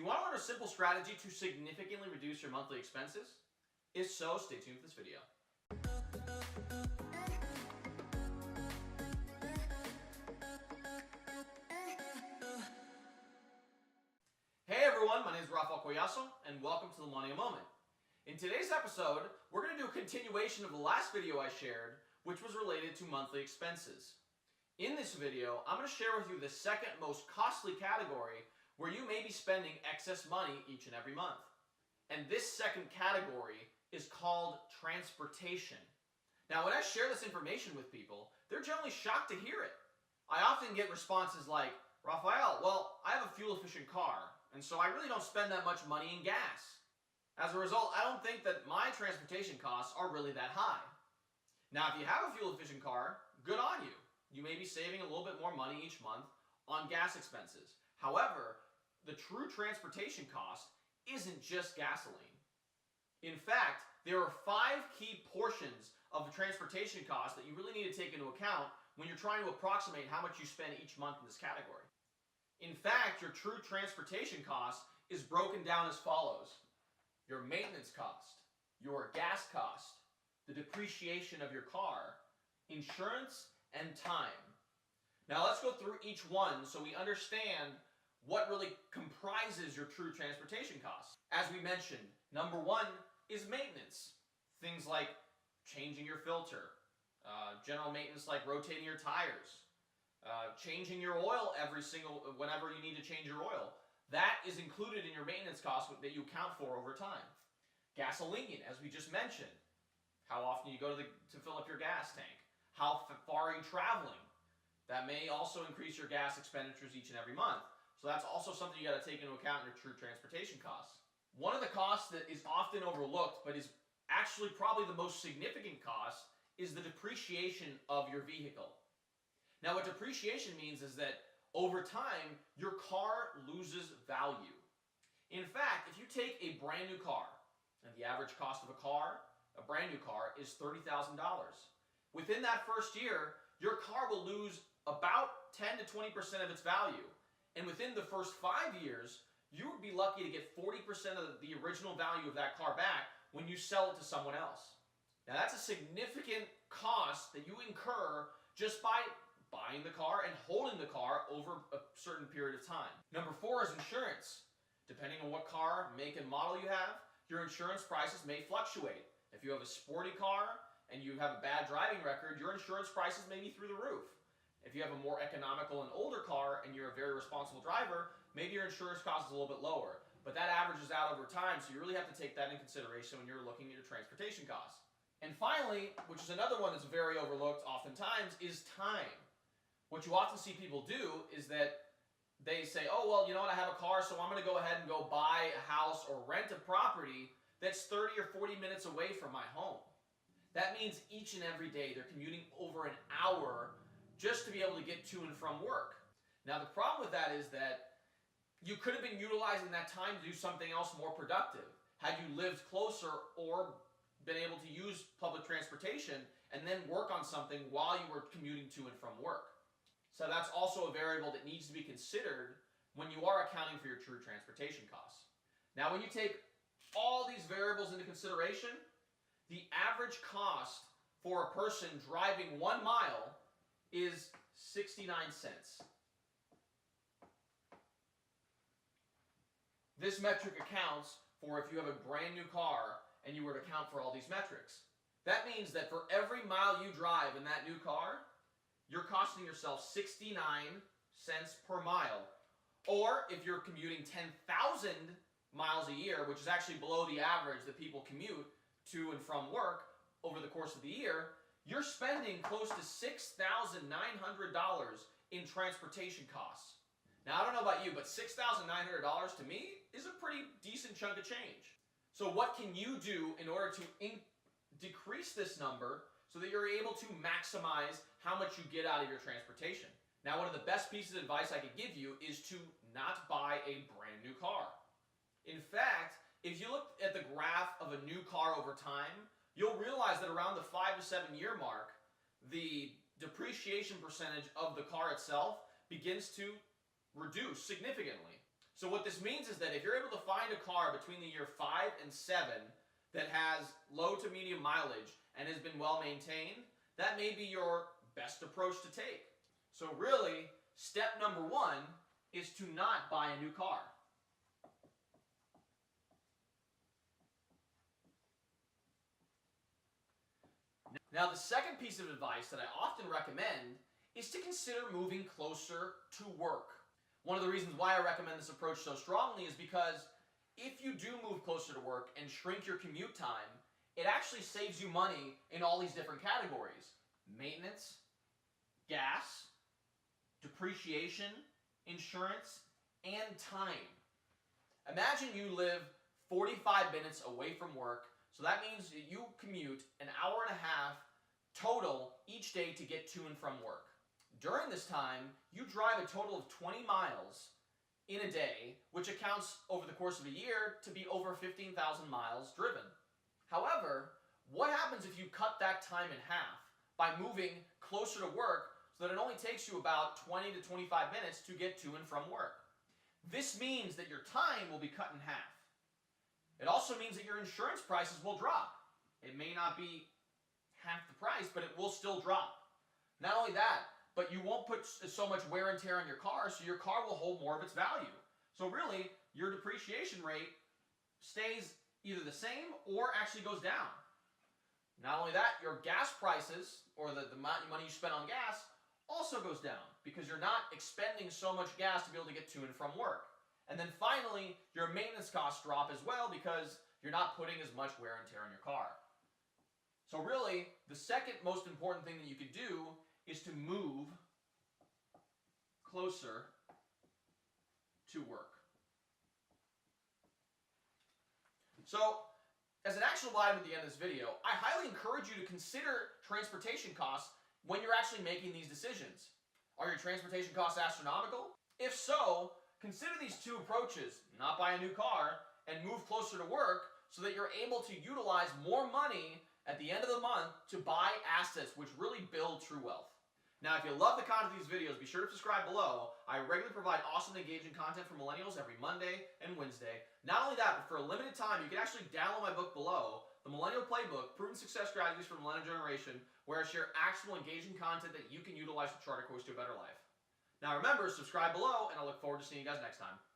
you want to learn a simple strategy to significantly reduce your monthly expenses? If so, stay tuned for this video. Hey everyone, my name is Rafael Collazo, and welcome to the Millennial Moment. In today's episode, we're going to do a continuation of the last video I shared, which was related to monthly expenses. In this video, I'm going to share with you the second most costly category where you may be spending excess money each and every month. And this second category is called transportation. Now, when I share this information with people, they're generally shocked to hear it. I often get responses like, Rafael, well, I have a fuel-efficient car, and so I really don't spend that much money in gas. As a result, I don't think that my transportation costs are really that high. Now, if you have a fuel-efficient car, good on you. You may be saving a little bit more money each month on gas expenses. However, the true transportation cost isn't just gasoline. In fact, there are 5 key portions of the transportation cost that you really need to take into account when you're trying to approximate how much you spend each month in this category. In fact, your true transportation cost is broken down as follows: your maintenance cost, your gas cost, the depreciation of your car, insurance, and time. Now let's go through each one so we understand what really comprises your true transportation costs. As we mentioned, number 1 is maintenance. Things like changing your filter, general maintenance like rotating your tires, changing your oil whenever you need to change your oil. That is included in your maintenance costs that you account for over time. Gasoline, as we just mentioned. How often you go to fill up your gas tank. How far are you traveling? That may also increase your gas expenditures each and every month. So that's also something you got to take into account in your true transportation costs. One of the costs that is often overlooked, but is actually probably the most significant cost, is the depreciation of your vehicle. Now, what depreciation means is that over time, your car loses value. In fact, if you take a brand new car, and the average cost of a brand new car is $30,000. Within that first year, your car will lose about 10 to 20% of its value. And within the first 5 years, you would be lucky to get 40% of the original value of that car back when you sell it to someone else. Now, that's a significant cost that you incur just by buying the car and holding the car over a certain period of time. Number 4 is insurance. Depending on what car, make, and model you have, your insurance prices may fluctuate. If you have a sporty car and you have a bad driving record, your insurance prices may be through the roof. If you have a more economical and older car and you're a very responsible driver, maybe your insurance cost is a little bit lower. But that averages out over time, so you really have to take that in consideration when you're looking at your transportation costs. And finally, which is another one that's very overlooked oftentimes, is time. What you often see people do is that they say, oh, well, you know what, I have a car, so I'm going to go ahead and go buy a house or rent a property that's 30 or 40 minutes away from my home. That means each and every day they're commuting over an hour just to be able to get to and from work. Now, the problem with that is that you could have been utilizing that time to do something else more productive had you lived closer or been able to use public transportation and then work on something while you were commuting to and from work. So that's also a variable that needs to be considered when you are accounting for your true transportation costs. Now, when you take all these variables into consideration, the average cost for a person driving 1 mile is 69 cents. This metric accounts for if you have a brand new car and you were to account for all these metrics. That means that for every mile you drive in that new car, you're costing yourself 69 cents per mile. Or if you're commuting 10,000 miles a year, which is actually below the average that people commute to and from work over the course of the year, you're spending close to $6,900 in transportation costs. Now, I don't know about you, but $6,900 to me is a pretty decent chunk of change. So what can you do in order to decrease this number so that you're able to maximize how much you get out of your transportation? Now, one of the best pieces of advice I could give you is to not buy a brand new car. In fact, if you look at the graph of a new car over time, you'll realize that around the 5 to 7 year mark, the depreciation percentage of the car itself begins to reduce significantly. So what this means is that if you're able to find a car between the year 5 and 7 that has low to medium mileage and has been well maintained, that may be your best approach to take. So really, step number 1 is to not buy a new car. Now, the second piece of advice that I often recommend is to consider moving closer to work. One of the reasons why I recommend this approach so strongly is because if you do move closer to work and shrink your commute time, it actually saves you money in all these different categories: maintenance, gas, depreciation, insurance, and time. Imagine you live 45 minutes away from work, so that means that you commute an hour and a half total each day to get to and from work. During this time, you drive a total of 20 miles in a day, which accounts over the course of a year to be over 15,000 miles driven. However, what happens if you cut that time in half by moving closer to work so that it only takes you about 20 to 25 minutes to get to and from work? This means that your time will be cut in half. It also means that your insurance prices will drop. It may not be half the price, but it will still drop. Not only that, but you won't put so much wear and tear on your car, so your car will hold more of its value. So really, your depreciation rate stays either the same or actually goes down. Not only that, your gas prices, or the amount of money you spend on gas, also goes down because you're not expending so much gas to be able to get to and from work. And then finally, your maintenance costs drop as well because you're not putting as much wear and tear on your car. So really, the second most important thing that you could do is to move closer to work. So, as an actionable item at the end of this video, I highly encourage you to consider transportation costs when you're actually making these decisions. Are your transportation costs astronomical? If so, consider these two approaches: not buy a new car and move closer to work, so that you're able to utilize more money at the end of the month to buy assets which really build true wealth. Now, if you love the content of these videos, be sure to subscribe below. I regularly provide awesome and engaging content for millennials every Monday and Wednesday. Not only that, but for a limited time, you can actually download my book below, The Millennial Playbook, Proven Success Strategies for the Millennial Generation, where I share actual engaging content that you can utilize to chart a course to a better life. Now remember, subscribe below, and I look forward to seeing you guys next time.